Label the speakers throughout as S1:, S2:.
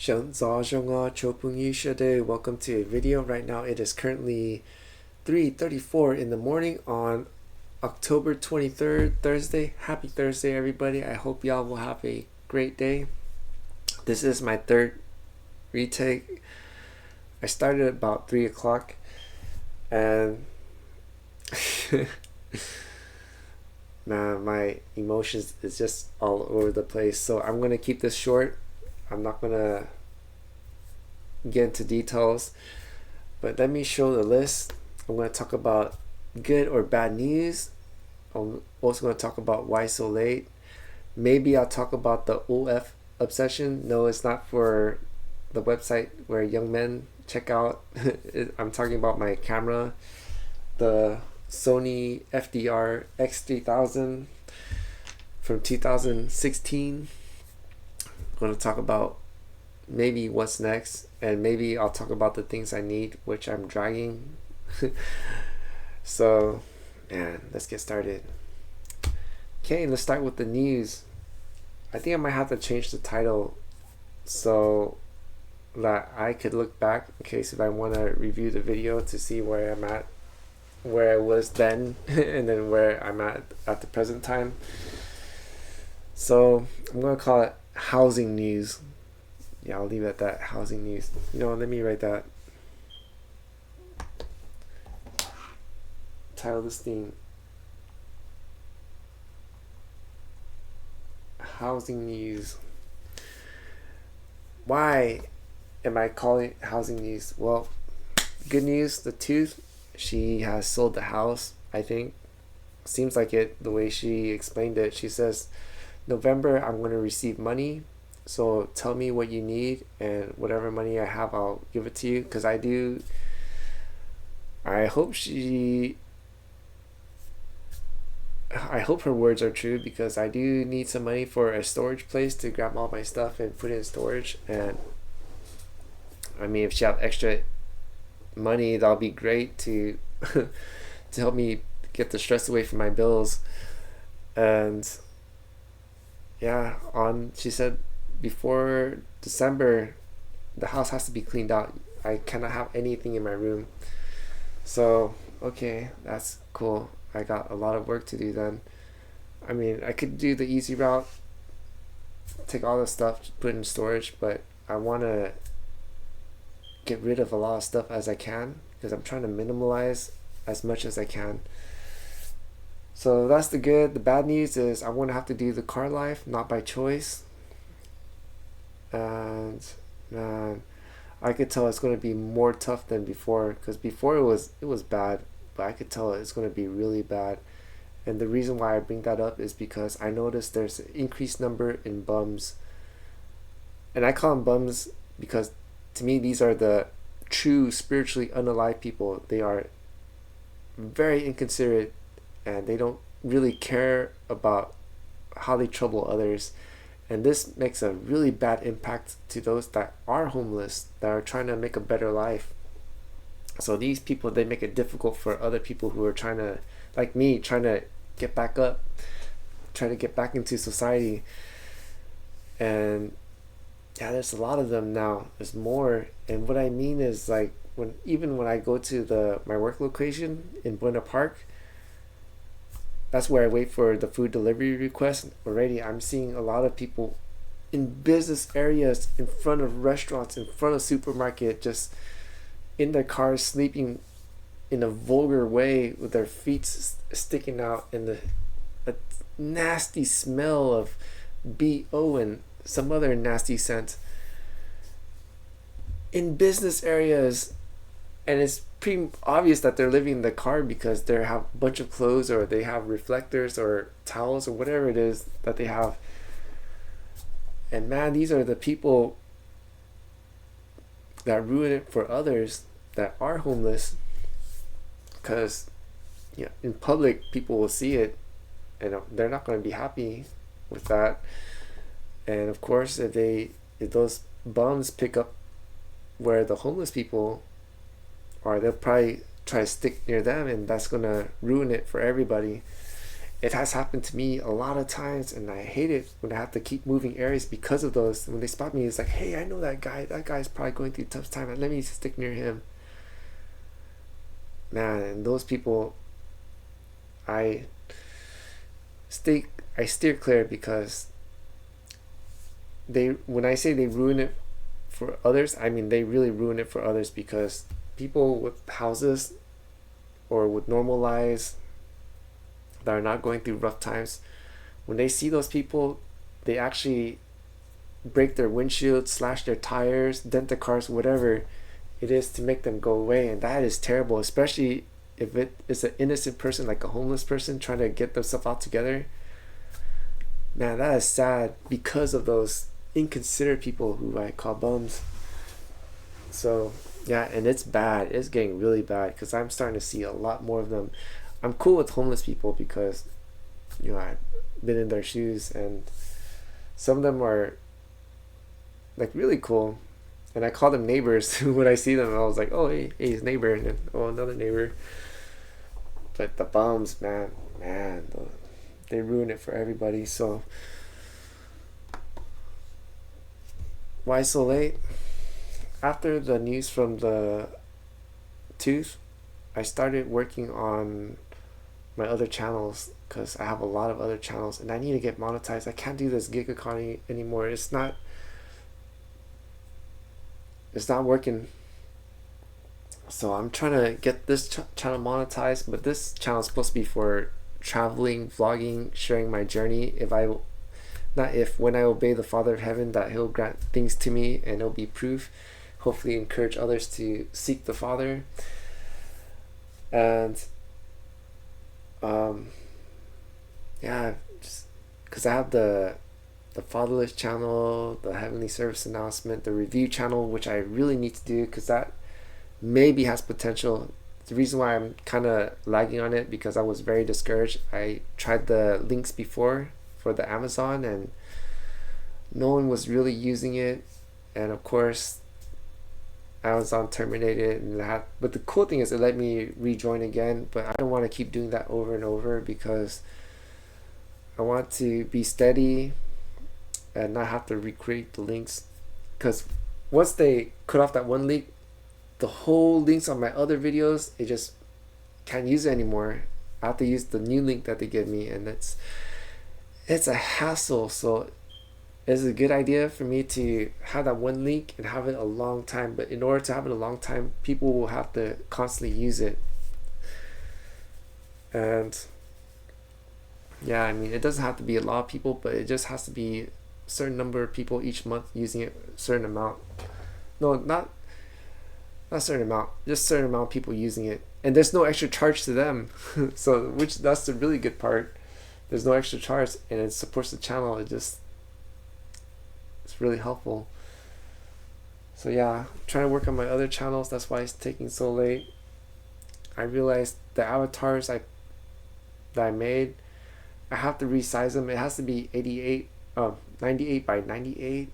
S1: Welcome to a video. Right now it is currently 3:34 in the morning on October 23rd, Thursday. Happy Thursday, everybody. I hope y'all will have a great day. This is my third retake. I started about 3 o'clock and man, my emotions is just all over the place. So I'm going to keep this short. I'm not going to get into details, but let me show the list. I'm going to talk about good or bad news. I'm also going to talk about why so late. Maybe I'll talk about the OF obsession. No, it's not for the website where young men check out. I'm talking about my camera, the Sony FDR X3000 from 2016. I'm going to talk about maybe what's next, and maybe I'll talk about the things I need, which I'm dragging. So man, let's get started. Okay, let's start with the news. I think I might have to change the title so that I could look back in case if I want to review the video to see where I'm at, where I was then and then where I'm at the present time. So I'm gonna call it housing news. Yeah, I'll leave it at that. Housing news. Let me write that. Title this thing housing news. Why am I calling it housing news? Well, good news, the tooth, she has sold the house, I think. Seems like it, the way she explained it. She says, November, I'm going to receive money. So tell me what you need, and whatever money I have, I'll give it to you. Because I hope her words are true, because I do need some money for a storage place to grab all my stuff and put it in storage. And I mean, if she have extra money, that'll be great to to help me get the stress away from my bills. And yeah, she said before December the house has to be cleaned out. I cannot have anything in my room. So okay, that's cool. I got a lot of work to do then. I mean, I could do the easy route, take all the stuff, put it in storage, but I want to get rid of a lot of stuff as I can, because I'm trying to minimalize as much as I can. So that's the good. The bad news is I'm going to have to do the car life, not by choice. And man, I could tell it's going to be more tough than before, because before it was bad, but I could tell it's going to be really bad. And the reason why I bring that up is because I noticed there's an increased number in bums. And I call them bums because to me these are the true spiritually unalive people. They are very inconsiderate, and they don't really care about how they trouble others. And this makes a really bad impact to those that are homeless, that are trying to make a better life. So these people, they make it difficult for other people who are trying to, like me, trying to get back up, trying to get back into society. And yeah, there's a lot of them now. There's more. And what I mean is, like, when I go to my work location in Buena Park, that's where I wait for the food delivery request. Already I'm seeing a lot of people in business areas, in front of restaurants, in front of supermarket, just in their cars, sleeping in a vulgar way with their feet sticking out, and a nasty smell of BO and some other nasty scent in business areas. And it's pretty obvious that they're living in the car, because they have a bunch of clothes, or they have reflectors or towels or whatever it is that they have. And man, these are the people that ruin it for others that are homeless, because in public people will see it and they're not going to be happy with that. And of course, if those bums pick up where the homeless people are, they'll probably try to stick near them, and that's going to ruin it for everybody. it has happened to me a lot of times, and I hate it when I have to keep moving areas because of those. When they spot me, it's like, hey, I know that guy. That guy's probably going through a tough time. Let me stick near him. Man, and those people, I steer clear, because when I say they ruin it for others, I mean they really ruin it for others, because people with houses or with normal lives that are not going through rough times, when they see those people, they actually break their windshield, slash their tires, dent the cars, whatever it is to make them go away. And that is terrible, especially if it is an innocent person, like a homeless person trying to get themselves out together. Man, that is sad, because of those inconsiderate people who I call bums. So yeah, and it's bad. It's getting really bad, because I'm starting to see a lot more of them. I'm cool with homeless people because, I've been in their shoes, and some of them are like really cool, and I call them neighbors when I see them. I was like, oh, hey, his neighbor, and then, oh, another neighbor. But the bums, man, they ruin it for everybody. So why so late? After the news from the tooth, I started working on my other channels, because I have a lot of other channels and I need to get monetized. I can't do this gig economy anymore. It's not working. So I'm trying to get this channel monetized, but this channel is supposed to be for traveling, vlogging, sharing my journey. When I obey the Father of Heaven, that He'll grant things to me, and it'll be proof. Hopefully encourage others to seek the Father. And just because I have the fatherless channel, the heavenly service announcement, the review channel, which I really need to do, because that maybe has potential. The reason why I'm kind of lagging on it, because I was very discouraged. I tried the links before for the Amazon, and no one was really using it, and of course Amazon terminated, but the cool thing is it let me rejoin again. But I don't want to keep doing that over and over, because I want to be steady and not have to recreate the links, because once they cut off that one link, the whole links on my other videos, it just can't use it anymore. I have to use the new link that they give me, and it's a hassle. So it's a good idea for me to have that one link and have it a long time, but in order to have it a long time, people will have to constantly use it. And yeah, I mean, it doesn't have to be a lot of people, but it just has to be a certain number of people each month using it, a certain amount. No, not a certain amount, just a certain amount of people using it, and there's no extra charge to them. So that's the really good part. There's no extra charge, and it supports the channel. It's really helpful. So yeah, I'm trying to work on my other channels. That's why it's taking so late. I realized the avatars that I made, I have to resize them. It has to be 98 by 98,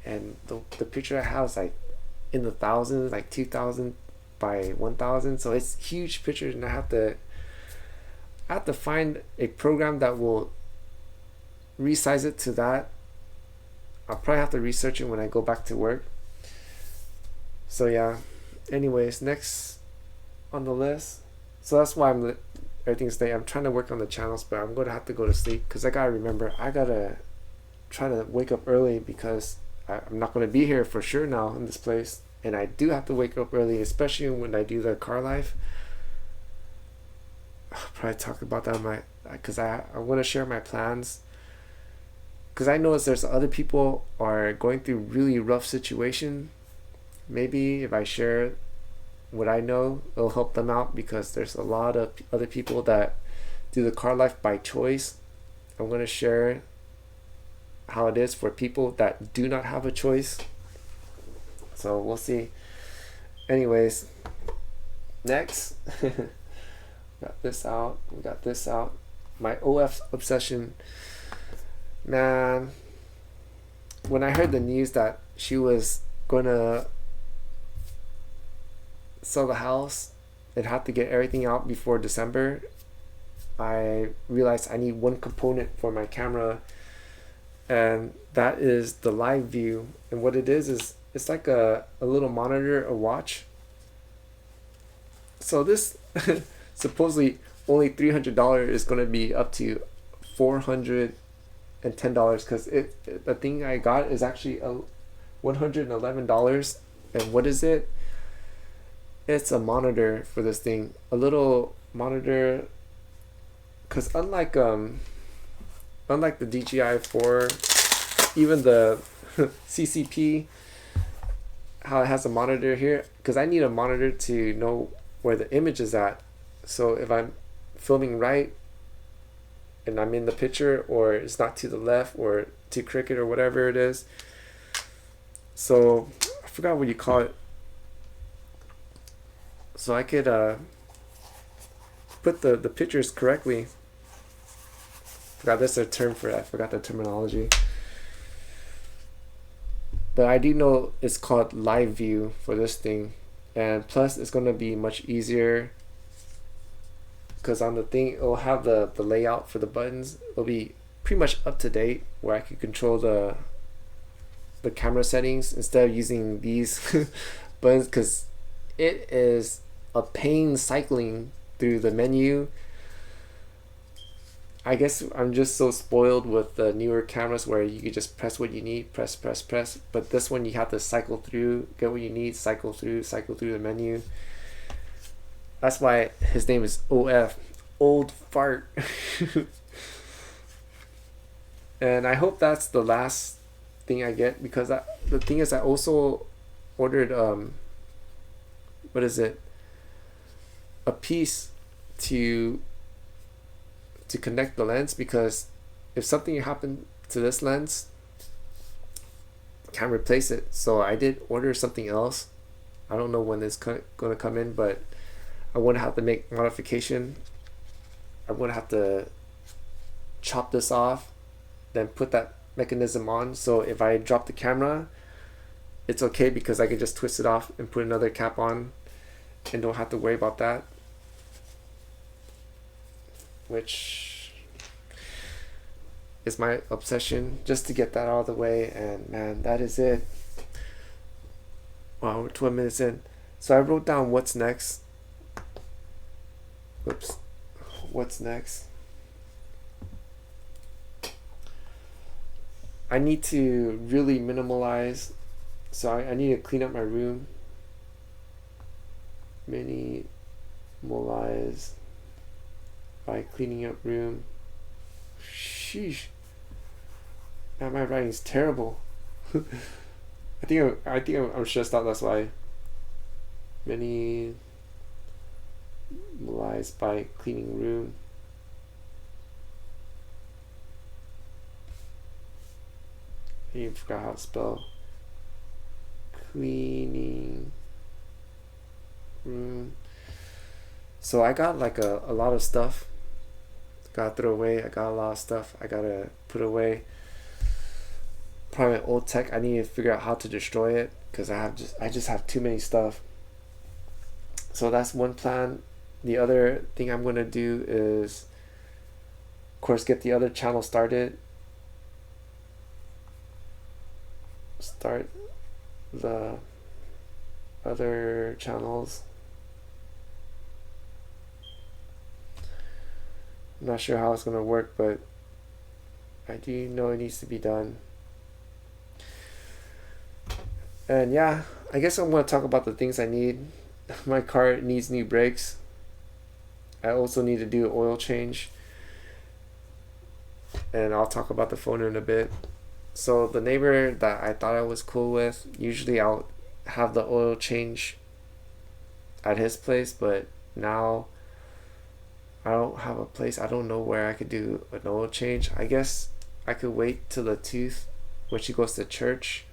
S1: and the picture I have is like in the thousands, like 2,000 by 1,000. So it's huge pictures, and I have to find a program that will resize it to that. I'll probably have to research it when I go back to work. So yeah, anyways, next on the list. So that's why everything's late. I'm trying to work on the channels, but I'm gonna have to go to sleep, because I gotta remember, I gotta try to wake up early, because I'm not gonna be here for sure now in this place, and I do have to wake up early, especially when I do the car life. I'll probably talk about that because I want to share my plans, because I notice there's other people are going through really rough situation. Maybe if I share what I know, it'll help them out, because there's a lot of other people that do the car life by choice. I'm going to share how it is for people that do not have a choice. So we'll see. Anyways, next. Got this out. We got this out. My OF obsession. Man, when I heard the news that she was gonna sell the house and have to get everything out before December, I realized I need one component for my camera, and that is the live view. And what it is it's like a little monitor, a watch. So this supposedly only $300 is going to be up to $410 because the thing I got is actually $111. And what is it? It's a monitor for this thing, a little monitor. Because unlike the DJI 4, even the CCP, how it has a monitor here, because I need a monitor to know where the image is at. So if I'm filming right and I'm in the picture, or it's not to the left or too crooked or whatever it is. So I forgot what you call it. So I could put the pictures correctly. Forgot there's a term for it. I forgot the terminology. But I do know it's called live view for this thing. And plus it's going to be much easier because on the thing it'll have the layout for the buttons. It'll be pretty much up to date where I can control the camera settings instead of using these buttons, because it is a pain cycling through the menu. I guess I'm just so spoiled with the newer cameras where you can just press what you need, press. But this one you have to cycle through, get what you need, cycle through the menu. That's why his name is OF, Old Fart. And I hope that's the last thing I get, because the thing is I also ordered what is it? A piece to connect the lens, because if something happened to this lens, I can't replace it. So I did order something else. I don't know when it's going to come in, but I wouldn't have to make modification. I wouldn't have to chop this off, then put that mechanism on. So if I drop the camera, it's okay because I can just twist it off and put another cap on and don't have to worry about that. Which is my obsession, just to get that out of the way. And man, that is it. Wow, we're 12 minutes in. So I wrote down what's next. Whoops. What's next? I need to really minimalize. So I need to clean up my room. Minimalize by cleaning up room. Sheesh. Man, my writing is terrible. I think I'm stressed out. That's why. Minimalize by cleaning room. I even forgot how to spell cleaning room. So I got like a lot of stuff. Gotta throw away. I got a lot of stuff I gotta put away. Probably my old tech. I need to figure out how to destroy it because I just have too many stuff. So that's one plan. The other thing I'm gonna do is, of course, get the other channel started. Start the other channels. I'm not sure how it's going to work, but I do know it needs to be done. And yeah, I guess I'm going to talk about the things I need. My car needs new brakes. I also need to do an oil change. And I'll talk about the phone in a bit. So the neighbor that I thought I was cool with, usually I'll have the oil change at his place, but now I don't have a place. I don't know where I could do an oil change. I guess I could wait till the tooth when she goes to church.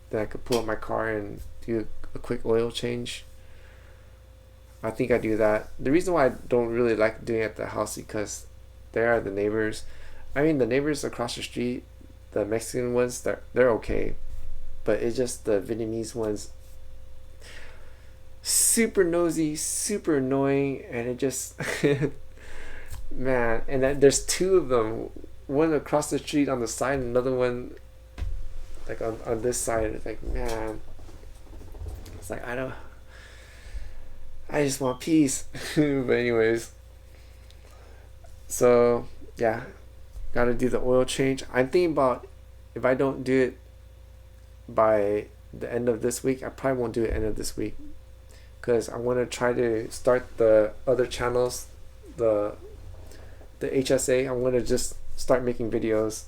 S1: Then I could pull up my car and do a quick oil change. I think I do that. The reason why I don't really like doing it at the house is because there are the neighbors. I mean, the neighbors across the street, the Mexican ones, they're okay. But it's just the Vietnamese ones. Super nosy, super annoying, and it just man, and then there's two of them, one across the street on the side, and another one like on this side. It's like, man, it's like I just want peace. But anyways, so yeah, gotta do the oil change. I'm thinking about, if I don't do it by the end of this week, I probably won't do it end of this week, because I want to try to start the other channels, the HSA. I want to just start making videos,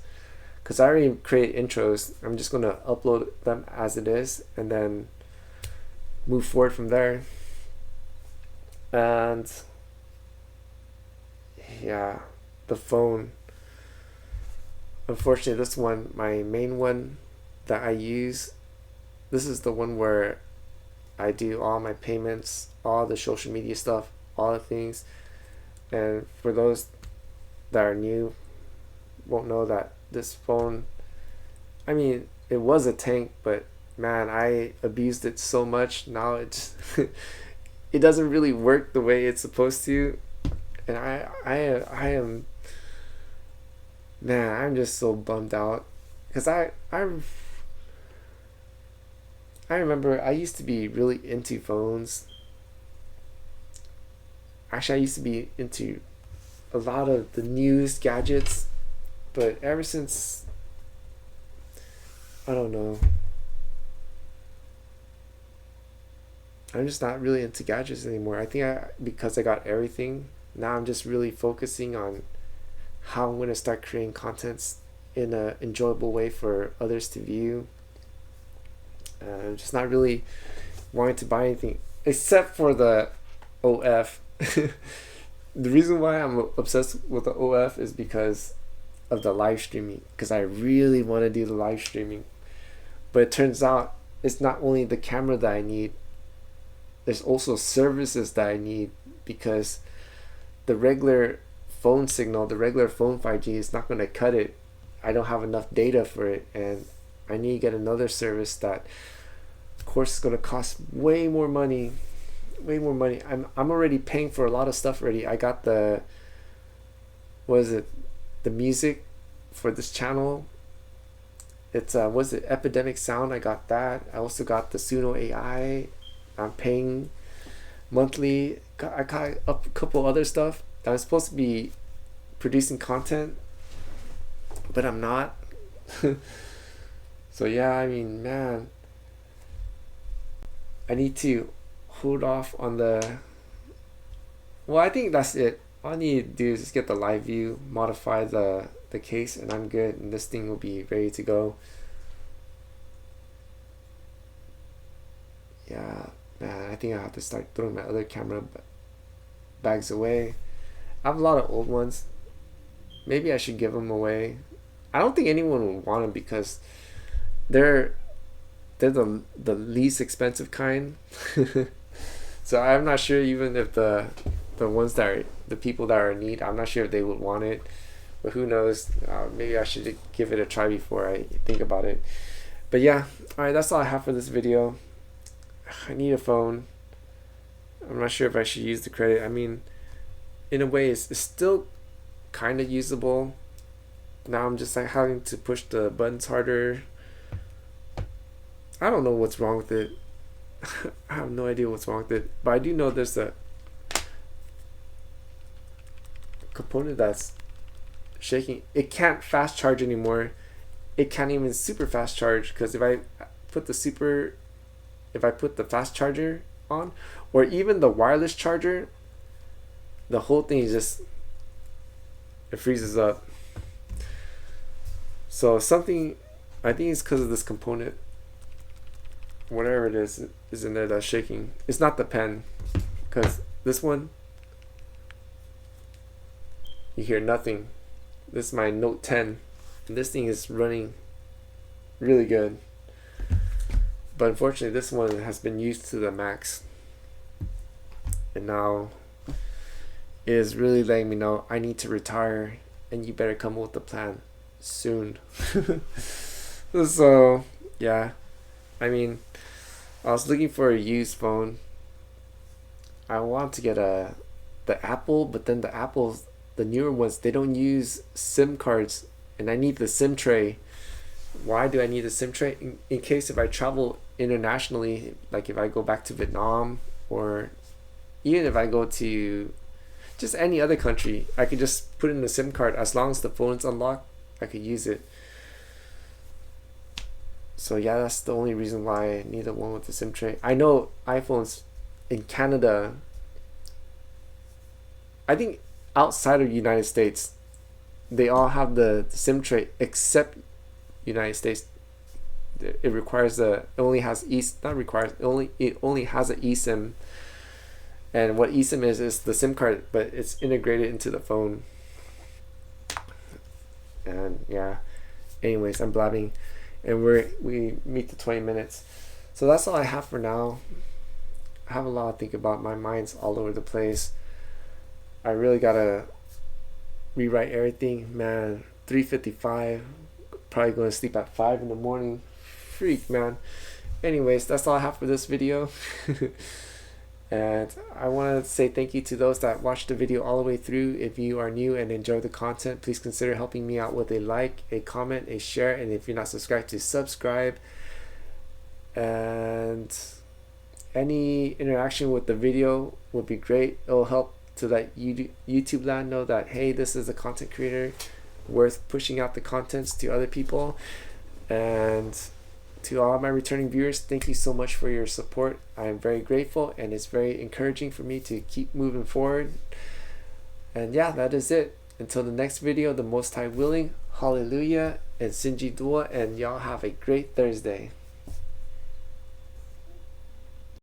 S1: because I already create intros. I'm just going to upload them as it is and then move forward from there. And yeah, the phone, unfortunately, this one, my main one that I use, this is the one where I do all my payments, all the social media stuff, all the things. And for those that are new, won't know that this phone, I mean, it was a tank, but man, I abused it so much. Now it's it doesn't really work the way it's supposed to, and I am, man, I'm just so bummed out, because I remember I used to be really into phones. Actually, I used to be into a lot of the newest gadgets, but ever since, I don't know, I'm just not really into gadgets anymore. I think because I got everything, now I'm just really focusing on how I'm going to start creating contents in an enjoyable way for others to view. I'm just not really wanting to buy anything except for the OF. The reason why I'm obsessed with the OF is because of the live streaming, because I really want to do the live streaming. But it turns out it's not only the camera that I need, there's also services that I need, because the regular phone signal, the regular phone 5G is not going to cut it. I don't have enough data for it, and I need to get another service that, of course, is going to cost way more money. I'm already paying for a lot of stuff already. I got the, what is it, the music for this channel. It's was it Epidemic Sound? I got that. I also got the Suno AI. I'm paying monthly. I got a couple other stuff that I'm supposed to be producing content, but I'm not. So yeah, I mean, man, I need to hold off on the, well, I think that's it. All I need to do is just get the live view, modify the case, and I'm good, and this thing will be ready to go. Yeah, man, I think I have to start throwing my other camera bags away. I have a lot of old ones. Maybe I should give them away. I don't think anyone would want them, because they're the least expensive kind. So I'm not sure, even if the ones that are the people that are in need, I'm not sure if they would want it. But who knows? Maybe I should give it a try before I think about it. But yeah, alright, that's all I have for this video. I need a phone. I'm not sure if I should use the credit. I mean, in a way, it's still kind of usable. Now I'm just like having to push the buttons harder. I don't know what's wrong with it. I have no idea what's wrong with it. But I do know there's a component that's shaking. It can't fast charge anymore. It can't even super fast charge, because if I put the fast charger on, or even the wireless charger, the whole thing is just, it freezes up. So something, I think it's because of this component, whatever it is in there that's shaking. It's not the pen, because this one, you hear nothing. This is my Note 10, and this thing is running really good. But unfortunately, this one has been used to the max, and now it is really letting me know I need to retire, and you better come up with a plan soon. So yeah, I mean, I was looking for a used phone. I want to get the Apple, but then the Apple's the newer ones, they don't use SIM cards, and I need the SIM tray. Why do I need the SIM tray? In case if I travel internationally, like if I go back to Vietnam, or even if I go to just any other country, I could just put in the SIM card. As long as the phone's unlocked, I could use it. So yeah, that's the only reason why I need the one with the SIM tray. I know iPhones in Canada, I think outside of United States, they all have the SIM tray except United States. It requires it only has it only has an eSIM. And what eSIM is the SIM card, but it's integrated into the phone. And yeah, anyways, I'm blabbing, and we meet the 20 minutes. So that's all I have for now. I have a lot to think about. My mind's all over the place. I really gotta rewrite everything, man. 3:55, probably going to sleep at 5 in the morning. Freak, man. Anyways, that's all I have for this video. And I want to say thank you to those that watched the video all the way through. If you are new and enjoy the content, please consider helping me out with a like, a comment, a share, and if you're not subscribed, to subscribe. And any interaction with the video would be great. It will help to let YouTube land know that, hey, this is a content creator worth pushing out the contents to other people. And to all my returning viewers, thank you so much for your support. I am very grateful, and it's very encouraging for me to keep moving forward. And yeah, that is it. Until the next video, the Most High willing, hallelujah, and Sinji Dua, and y'all have a great Thursday.